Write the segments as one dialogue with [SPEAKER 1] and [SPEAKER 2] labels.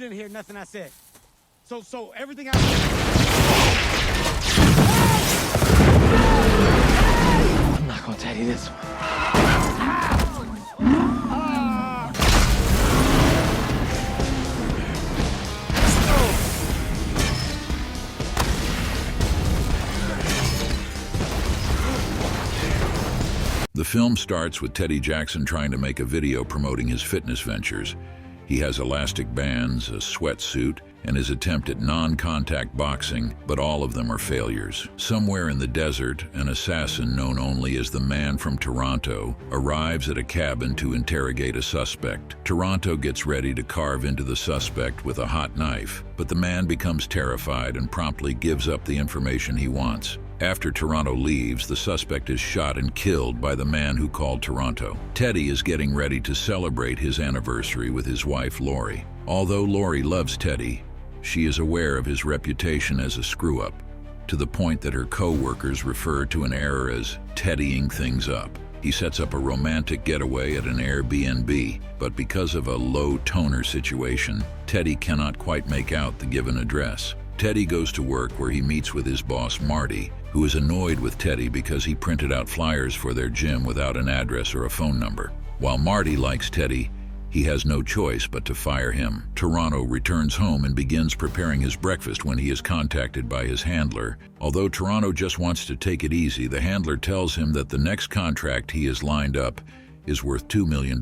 [SPEAKER 1] didn't hear nothing I said. So everything I
[SPEAKER 2] I'm not gonna tell you this one.
[SPEAKER 3] The film starts with Teddy Jackson trying to make a video promoting his fitness ventures. He has elastic bands, a sweatsuit, and his attempt at non-contact boxing, but all of them are failures. Somewhere in the desert, an assassin known only as the Man from Toronto arrives at a cabin to interrogate a suspect. Toronto gets ready to carve into the suspect with a hot knife, but the man becomes terrified and promptly gives up the information he wants. After Toronto leaves, the suspect is shot and killed by the man who called Toronto. Teddy is getting ready to celebrate his anniversary with his wife, Lori. Although Lori loves Teddy, she is aware of his reputation as a screw-up, to the point that her co-workers refer to an error as teddying things up. He sets up a romantic getaway at an Airbnb, but because of a low-toner situation, Teddy cannot quite make out the given address. Teddy goes to work where he meets with his boss, Marty, who is annoyed with Teddy because he printed out flyers for their gym without an address or a phone number. While Marty likes Teddy, he has no choice but to fire him. Toronto returns home and begins preparing his breakfast when he is contacted by his handler. Although Toronto just wants to take it easy, the handler tells him that the next contract he has lined up is worth $2 million.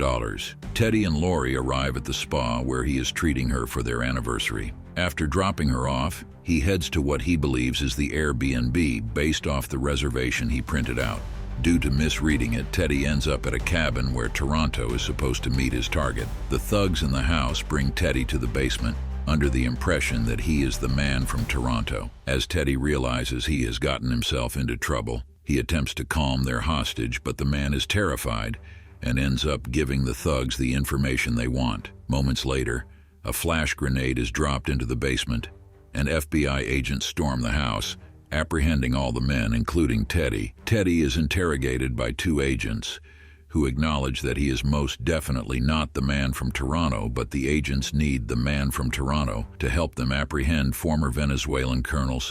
[SPEAKER 3] Teddy and Lori arrive at the spa where he is treating her for their anniversary. After dropping her off, he heads to what he believes is the Airbnb based off the reservation he printed out. Due to misreading it, Teddy ends up at a cabin where Toronto is supposed to meet his target. The thugs in the house bring Teddy to the basement under the impression that he is the Man from Toronto. As Teddy realizes he has gotten himself into trouble, he attempts to calm their hostage, but the man is terrified and ends up giving the thugs the information they want. Moments later, a flash grenade is dropped into the basement, and FBI agents storm the house, apprehending all the men, including Teddy. Teddy is interrogated by two agents, who acknowledge that he is most definitely not the Man from Toronto, but the agents need the Man from Toronto to help them apprehend former Venezuelan Colonel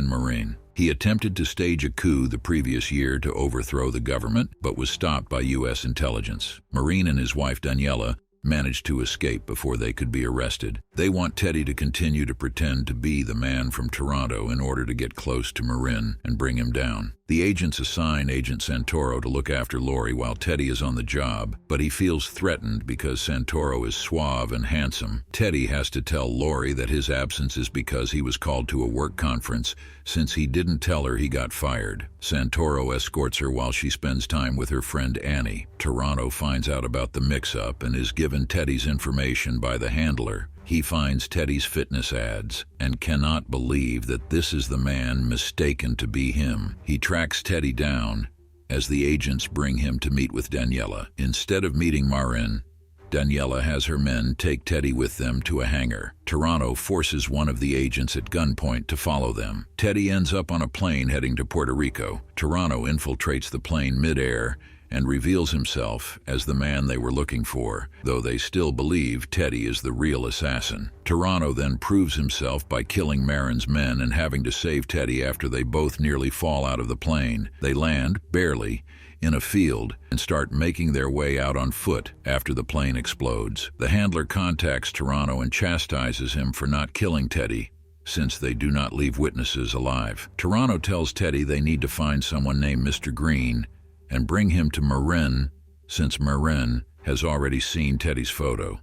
[SPEAKER 3] Marin. He attempted to stage a coup the previous year to overthrow the government, but was stopped by U.S. intelligence. Marin and his wife Daniela managed to escape before they could be arrested. They want Teddy to continue to pretend to be the Man from Toronto in order to get close to Marin and bring him down. The agents assign Agent Santoro to look after Lori while Teddy is on the job, but he feels threatened because Santoro is suave and handsome. Teddy has to tell Lori that his absence is because he was called to a work conference, since he didn't tell her he got fired. Santoro escorts her while she spends time with her friend Annie. Toronto finds out about the mix-up and is given Teddy's information by the handler. He finds Teddy's fitness ads and cannot believe that this is the man mistaken to be him. He tracks Teddy down as the agents bring him to meet with Daniela. Instead of meeting Marin, Daniela has her men take Teddy with them to a hangar. Toronto forces one of the agents at gunpoint to follow them. Teddy ends up on a plane heading to Puerto Rico. Toronto infiltrates the plane mid-air and reveals himself as the man they were looking for, though they still believe Teddy is the real assassin. Toronto then proves himself by killing Marin's men and having to save Teddy after they both nearly fall out of the plane. They land, barely, in a field and start making their way out on foot after the plane explodes. The handler contacts Toronto and chastises him for not killing Teddy, since they do not leave witnesses alive. Toronto tells Teddy they need to find someone named Mr. Green and bring him to Marin, since Marin has already seen Teddy's photo,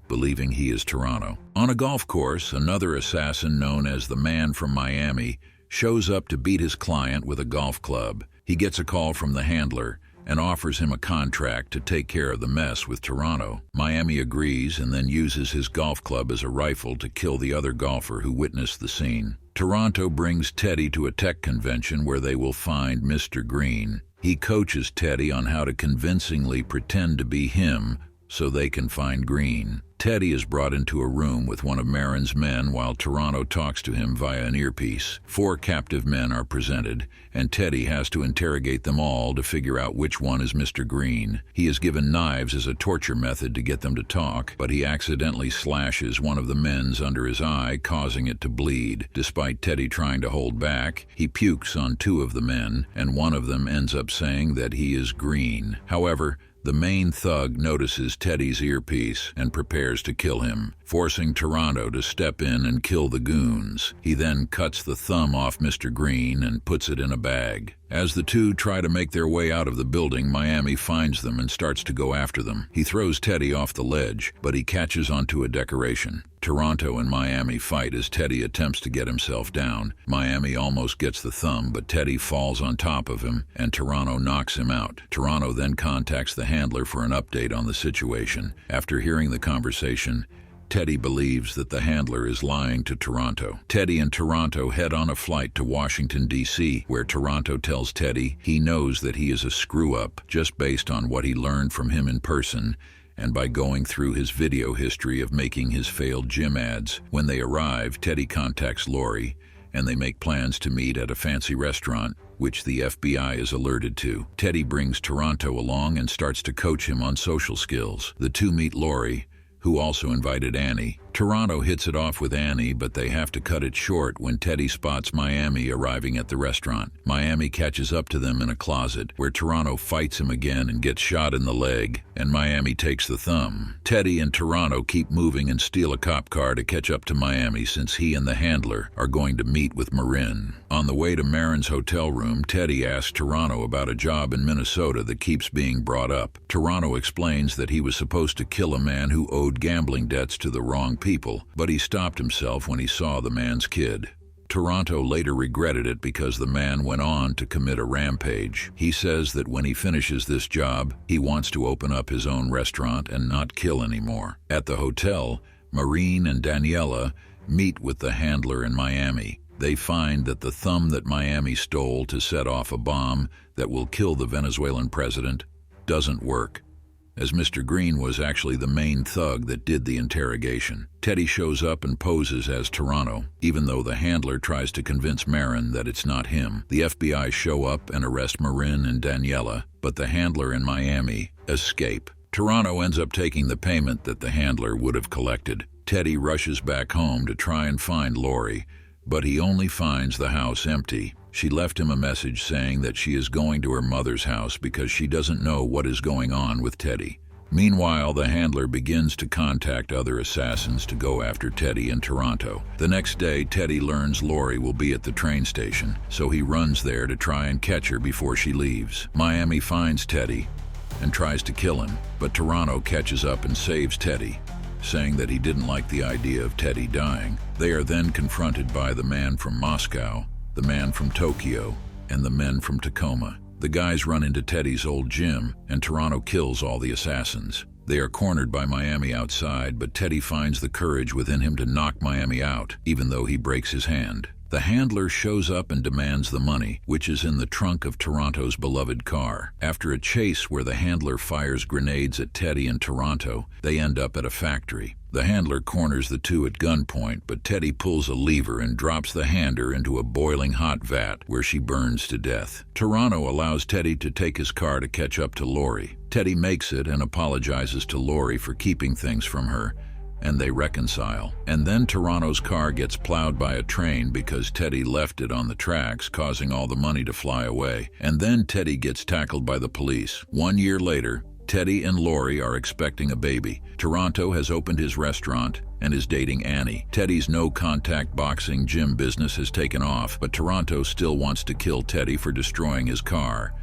[SPEAKER 3] believing he is Toronto. On a golf course, another assassin known as the Man from Miami shows up to beat his client with a golf club. He gets a call from the handler and offers him a contract to take care of the mess with Toronto. Miami agrees and then uses his golf club as a rifle to kill the other golfer who witnessed the scene. Toronto brings Teddy to a tech convention where they will find Mr. Green. He coaches Teddy on how to convincingly pretend to be him so they can find Green. Teddy is brought into a room with one of Marin's men while Toronto talks to him via an earpiece. 4 captive men are presented, and Teddy has to interrogate them all to figure out which one is Mr. Green. He is given knives as a torture method to get them to talk, but he accidentally slashes one of the men's under his eye, causing it to bleed. Despite Teddy trying to hold back, he pukes on 2 of the men, and one of them ends up saying that he is Green. However, the main thug notices Teddy's earpiece and prepares to kill him, forcing Toronto to step in and kill the goons. He then cuts the thumb off Mr. Green and puts it in a bag. As the 2 try to make their way out of the building, Miami finds them and starts to go after them. He throws Teddy off the ledge, but he catches onto a decoration. Toronto and Miami fight as Teddy attempts to get himself down. Miami almost gets the thumb, but Teddy falls on top of him, and Toronto knocks him out. Toronto then contacts the handler for an update on the situation. After hearing the conversation, Teddy believes that the handler is lying to Toronto. Teddy and Toronto head on a flight to Washington, D.C., where Toronto tells Teddy he knows that he is a screw-up just based on what he learned from him in person and by going through his video history of making his failed gym ads. When they arrive, Teddy contacts Lori, and they make plans to meet at a fancy restaurant, which the FBI is alerted to. Teddy brings Toronto along and starts to coach him on social skills. The 2 meet Lori, who also invited Annie. Toronto hits it off with Annie, but they have to cut it short when Teddy spots Miami arriving at the restaurant. Miami catches up to them in a closet, where Toronto fights him again and gets shot in the leg, and Miami takes the thumb. Teddy and Toronto keep moving and steal a cop car to catch up to Miami, since he and the handler are going to meet with Marin. On the way to Marin's hotel room, Teddy asks Toronto about a job in Minnesota that keeps being brought up. Toronto explains that he was supposed to kill a man who owed gambling debts to the wrong people, but he stopped himself when he saw the man's kid. Toronto later regretted it because the man went on to commit a rampage. He says that when he finishes this job, he wants to open up his own restaurant and not kill anymore. At the hotel, Marin and Daniela meet with the handler in Miami. They find that the thumb that Miami stole to set off a bomb that will kill the Venezuelan president doesn't work, as Mr. Green was actually the main thug that did the interrogation. Teddy shows up and poses as Toronto, even though the handler tries to convince Marin that it's not him. The FBI show up and arrest Marin and Daniela, but the handler in Miami escape. Toronto ends up taking the payment that the handler would have collected. Teddy rushes back home to try and find Lori, but he only finds the house empty. She left him a message saying that she is going to her mother's house because she doesn't know what is going on with Teddy. Meanwhile, the handler begins to contact other assassins to go after Teddy and Toronto. The next day, Teddy learns Lori will be at the train station, so he runs there to try and catch her before she leaves. Miami finds Teddy and tries to kill him, but Toronto catches up and saves Teddy, saying that he didn't like the idea of Teddy dying. They are then confronted by the man from Moscow, the man from Tokyo, and the men from Tacoma. The guys run into Teddy's old gym, and Toronto kills all the assassins. They are cornered by Miami outside, but Teddy finds the courage within him to knock Miami out, even though he breaks his hand. The handler shows up and demands the money, which is in the trunk of Toronto's beloved car. After a chase where the handler fires grenades at Teddy and Toronto, they end up at a factory. The handler corners the 2 at gunpoint, but Teddy pulls a lever and drops the handler into a boiling hot vat where she burns to death. Toronto allows Teddy to take his car to catch up to Lori. Teddy makes it and apologizes to Lori for keeping things from her, and they reconcile. And then Toronto's car gets plowed by a train because Teddy left it on the tracks, causing all the money to fly away. And then Teddy gets tackled by the police. 1 year later, Teddy and Lori are expecting a baby. Toronto has opened his restaurant and is dating Annie. Teddy's no-contact boxing gym business has taken off, but Toronto still wants to kill Teddy for destroying his car,